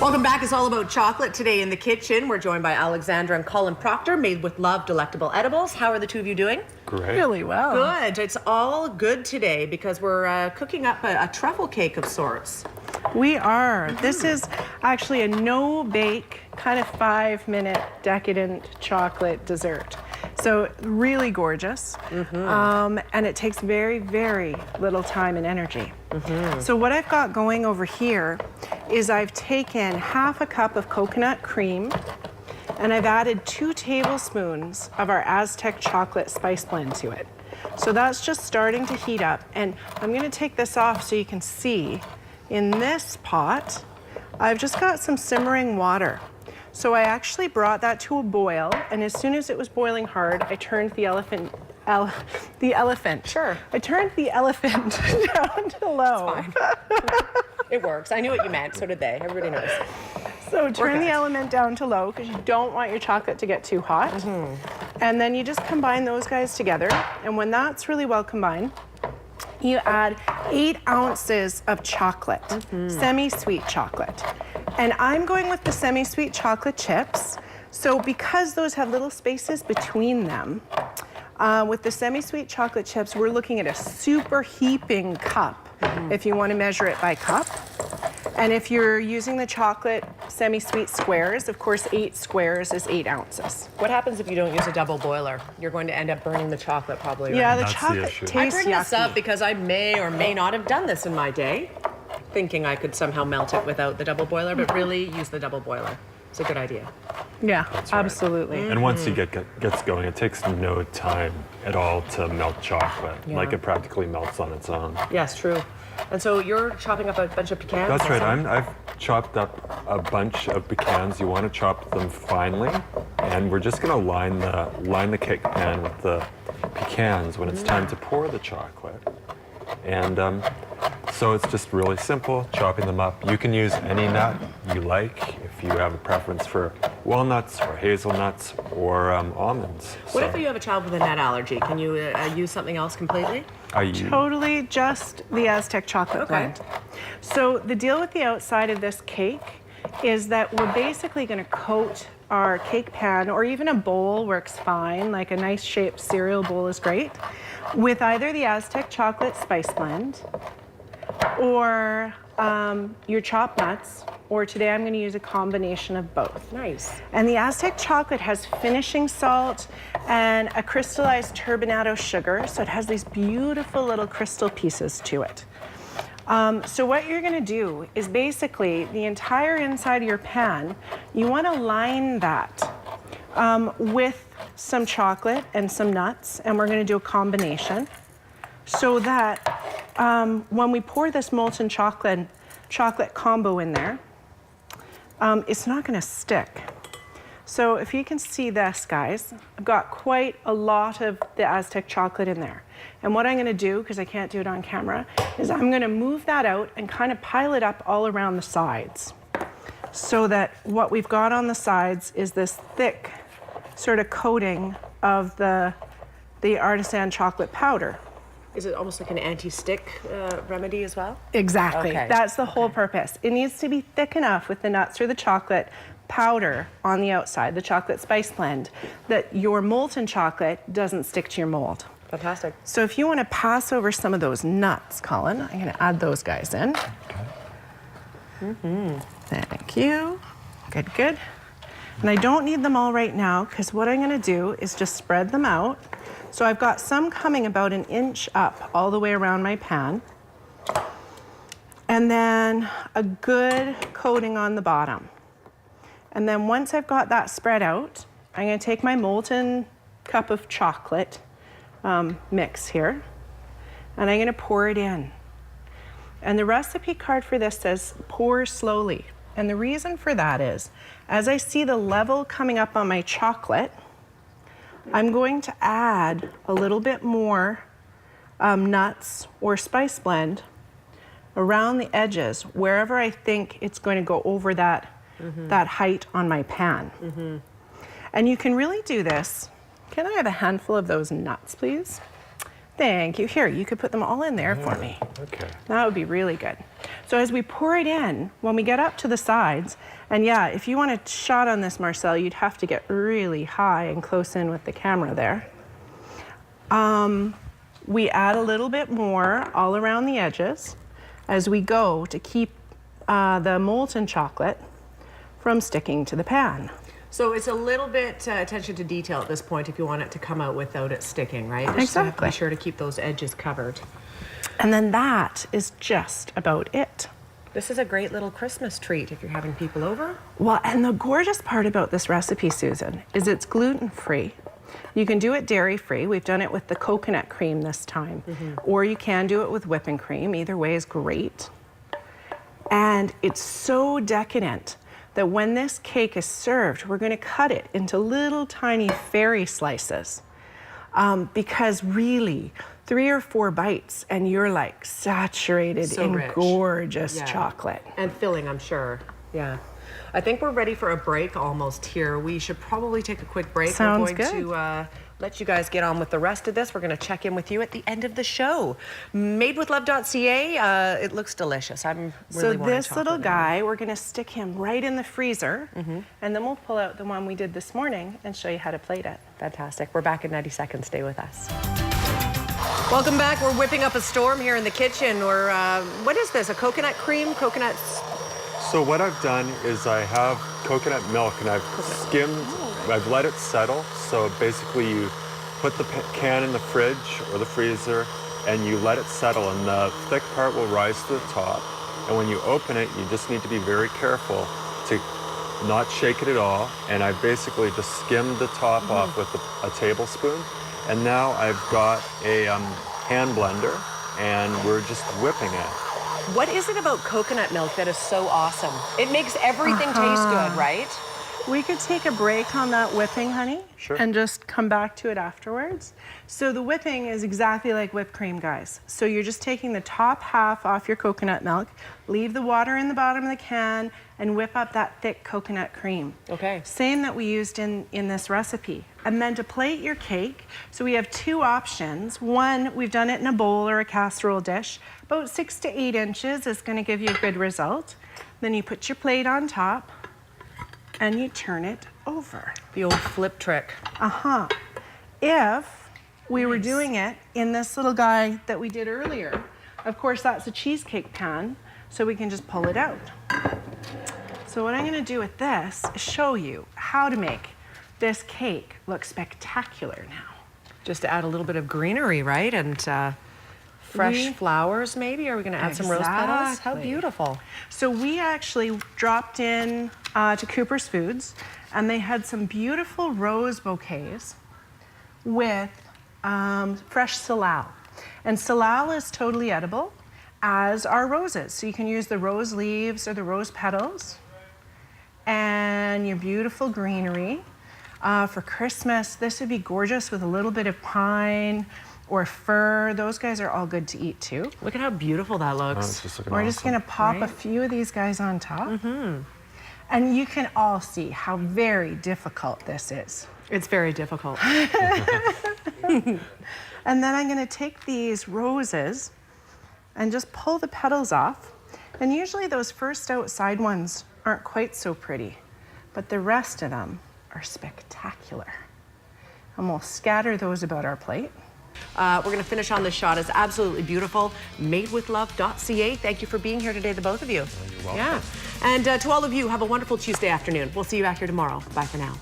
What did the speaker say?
Welcome back. It's all about chocolate today in the kitchen. We're joined by Alexandra and Colin Proctor, Made with Love Delectable Edibles. How are the two of you doing? Great. Really well. Good. It's all good today because we're cooking up a truffle cake of sorts. We are. This is actually a no-bake, kind of 5-minute decadent chocolate dessert. So really gorgeous, and it takes very, very little time and energy. So what I've got going over here is I've taken half a cup of coconut cream and I've added 2 tablespoons of our Aztec chocolate spice blend to it. So that's just starting to heat up, and I'm gonna take this off so you can see in this pot, I've just got some simmering water. So I actually brought that to a boil, and as soon as it was boiling hard, I turned the elephant. Sure. I turned the elephant down to low. It's fine. It works. I knew what you meant. So did they. Everybody knows. So turn the element down to low because you don't want your chocolate to get too hot. And then you just combine those guys together. And when that's really well combined, you add 8 ounces of chocolate, semi-sweet chocolate. And I'm going with the semi-sweet chocolate chips. So because those have little spaces between them, with the semi-sweet chocolate chips, we're looking at a super heaping cup, if you want to measure it by cup. And if you're using the chocolate semi-sweet squares, of course 8 squares is 8 ounces. What happens if you don't use a double boiler? You're going to end up burning the chocolate probably. Yeah, right? the That's the chocolate issue. tastes I bring this yucky. up because I may or may not have done this in my day, thinking I could somehow melt it without the double boiler, but really use the double boiler. It's a good idea. Yeah, right. absolutely. And once you gets going, it takes no time at all to melt chocolate. Yeah. Like it practically melts on its own. Yes, true. And so you're chopping up a bunch of pecans? That's right. or something? I've chopped up a bunch of pecans. You want to chop them finely, and we're just going to line the cake pan with the pecans when it's time to pour the chocolate. And so it's just really simple, chopping them up. You can use any nut you like if you have a preference for walnuts or hazelnuts or almonds. What if you have a child with a nut allergy? Can you use something else completely? Totally just the Aztec chocolate blend. So the deal with the outside of this cake is that we're basically going to coat our cake pan, or even a bowl works fine, like a nice shaped cereal bowl is great, with either the Aztec chocolate spice blend or your chopped nuts, or today I'm going to use a combination of both. Nice. And the Aztec chocolate has finishing salt and a crystallized turbinado sugar, so it has these beautiful little crystal pieces to it. So what you're going to do is basically the entire inside of your pan, you want to line that with some chocolate and some nuts, and we're going to do a combination so that when we pour this molten chocolate combo in there, it's not going to stick. So if you can see this, guys, I've got quite a lot of the Aztec chocolate in there. And what I'm going to do, because I can't do it on camera, is I'm going to move that out and kind of pile it up all around the sides, so that what we've got on the sides is this thick sort of coating of the artisan chocolate powder. Is it almost like an anti-stick remedy as well? Exactly. Okay. That's the whole purpose. It needs to be thick enough with the nuts or the chocolate powder on the outside, the chocolate spice blend, that your molten chocolate doesn't stick to your mold. Fantastic. So if you want to pass over some of those nuts, Colin, I'm going to add those guys in. Thank you. Good, good. And I don't need them all right now, because what I'm going to do is just spread them out. So I've got some coming about 1 inch up all the way around my pan. And then a good coating on the bottom. And then once I've got that spread out, I'm going to take my molten cup of chocolate mix here, and I'm going to pour it in. And the recipe card for this says pour slowly. And the reason for that is, as I see the level coming up on my chocolate, I'm going to add a little bit more nuts or spice blend around the edges, wherever I think it's going to go over that, that height on my pan. And you can really do this. Can I have a handful of those nuts, please? Thank you. Here, you could put them all in there for me. Okay. That would be really good. So as we pour it in, when we get up to the sides, and yeah, if you want a shot on this, Marcel, you'd have to get really high and close in with the camera there. We add a little bit more all around the edges as we go to keep the molten chocolate from sticking to the pan. So it's a little bit attention to detail at this point if you want it to come out without it sticking, right? Just to Exactly. be sure to keep those edges covered. And then that is just about it. This is a great little Christmas treat if you're having people over. Well, and the gorgeous part about this recipe, Susan, is it's gluten-free. You can do it dairy-free. We've done it with the coconut cream this time. Or you can do it with whipping cream. Either way is great. And it's so decadent that when this cake is served, we're going to cut it into little tiny fairy slices. Because really, 3 or 4 bites and you're like saturated So in rich. gorgeous Yeah. chocolate. And filling, I'm sure. Yeah. I think we're ready for a break almost here. We should probably take a quick break. Sounds We're going good. to let you guys get on with the rest of this. We're going to check in with you at the end of the show. Madewithlove.ca, it looks delicious. I'm really So wanting this little chocolate now. guy, we're going to stick him right in the freezer, and then we'll pull out the one we did this morning and show you how to plate it. Fantastic. We're back in 90 seconds. Stay with us. Welcome back. We're whipping up a storm here in the kitchen. We're, what is this? A coconut cream? Coconut? So what I've done is I have coconut milk and I've skimmed, I've let it settle. So basically you put the can in the fridge or the freezer and you let it settle and the thick part will rise to the top. And when you open it, you just need to be very careful to not shake it at all. And I basically just skimmed the top off with a tablespoon. And now I've got a hand blender and we're just whipping it. What is it about coconut milk that is so awesome? It makes everything taste good, right? We could take a break on that whipping, honey, Sure. and just come back to it afterwards. So the whipping is exactly like whipped cream, guys. So you're just taking the top half off your coconut milk, leave the water in the bottom of the can, and whip up that thick coconut cream. Okay. Same that we used in this recipe. And then to plate your cake, so we have 2 options. One, we've done it in a bowl or a casserole dish. About 6 to 8 inches is going to give you a good result. Then you put your plate on top and you turn it over. The old flip trick. If we were doing it in this little guy that we did earlier, of course that's a cheesecake pan, so we can just pull it out. So what I'm going to do with this is show you how to make this cake look spectacular now. Just to add a little bit of greenery, right? And fresh flowers, maybe? Are we going to add some rose petals? How Exactly. beautiful. So we actually dropped in to Cooper's Foods, and they had some beautiful rose bouquets with fresh salal. And salal is totally edible, as are roses. So you can use the rose leaves or the rose petals, and your beautiful greenery. For Christmas, this would be gorgeous with a little bit of pine or fir. Those guys are all good to eat too. Look at how beautiful that Oh, looks. it's just looking We're just awesome. gonna pop a Right? few of these guys on top. And you can all see how very difficult this is. It's very difficult. And then I'm gonna take these roses and just pull the petals off. And usually those first outside ones aren't quite so pretty, but the rest of them are spectacular. And we'll scatter those about our plate. We're going to finish on this shot. It's absolutely beautiful. Madewithlove.ca. Thank you for being here today, the both of you. You're welcome. Yeah. And to all of you, have a wonderful Tuesday afternoon. We'll see you back here tomorrow. Bye for now.